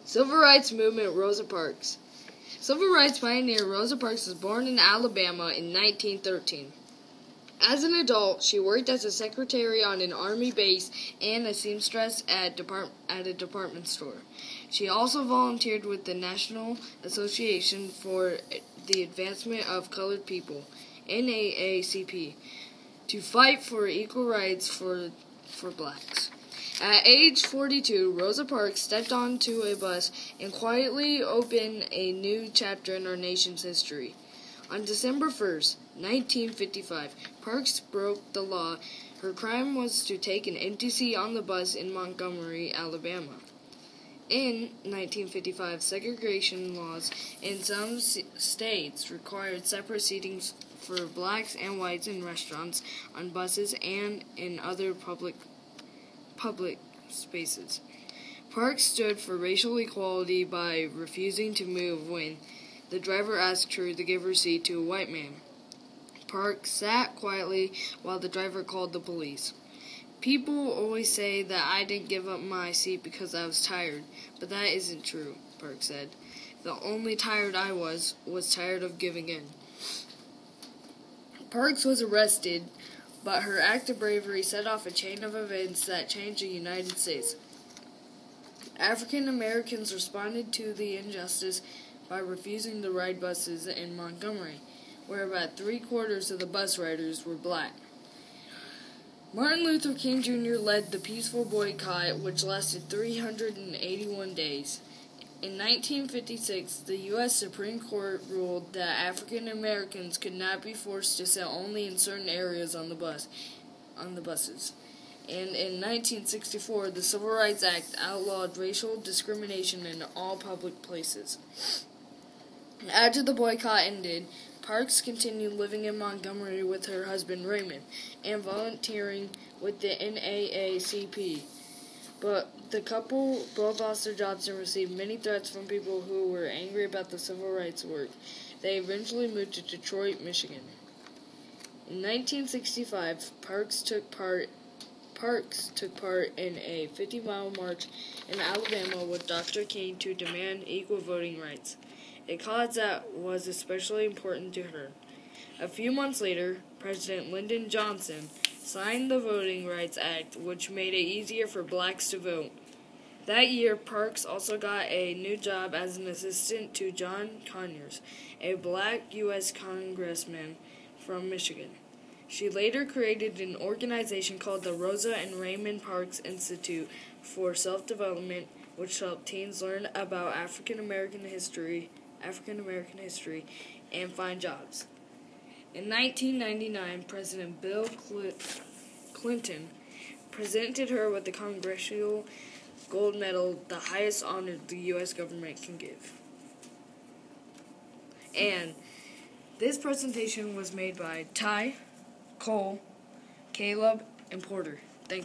Civil Rights Movement Rosa Parks. Civil rights pioneer Rosa Parks was born in Alabama in 1913. As an adult, she worked as a secretary on an army base and a seamstress at a department store. She also volunteered with the National Association for the Advancement of Colored People, NAACP, to fight for equal rights for blacks. At age 42, Rosa Parks stepped onto a bus and quietly opened a new chapter in our nation's history. On December 1st, 1955, Parks broke the law. Her crime was to take an empty seat on the bus in Montgomery, Alabama. In 1955, segregation laws in some states required separate seating for blacks and whites in restaurants, on buses, and in other public spaces. Parks stood for racial equality by refusing to move when the driver asked her to give her seat to a white man. Parks sat quietly while the driver called the police. People always say that I didn't give up my seat because I was tired, but that isn't true, Parks said. The only tired I was tired of giving in. Parks was arrested, but her act of bravery set off a chain of events that changed the United States. African Americans responded to the injustice by refusing to ride buses in Montgomery, where about 3/4 of the bus riders were black. Martin Luther King Jr. led the peaceful boycott, which lasted 381 days. In 1956, the U.S. Supreme Court ruled that African Americans could not be forced to sit only in certain areas on the buses. And in 1964, the Civil Rights Act outlawed racial discrimination in all public places. After the boycott ended, Parks continued living in Montgomery with her husband Raymond and volunteering with the NAACP. But the couple both lost their jobs and received many threats from people who were angry about the civil rights work. They eventually moved to Detroit, Michigan. In 1965, Parks took part in a 50-mile march in Alabama with Dr. King to demand equal voting rights, a cause that was especially important to her. A few months later, President Lyndon Johnson signed the Voting Rights Act, which made it easier for blacks to vote. That year, Parks also got a new job as an assistant to John Conyers, a black U.S. congressman from Michigan. She later created an organization called the Rosa and Raymond Parks Institute for Self-Development, which helped teens learn about African American history, and find jobs. In 1999, President Bill Clinton presented her with the Congressional Gold Medal, the highest honor the U.S. government can give. And this presentation was made by Ty, Cole, Caleb, and Porter. Thank you.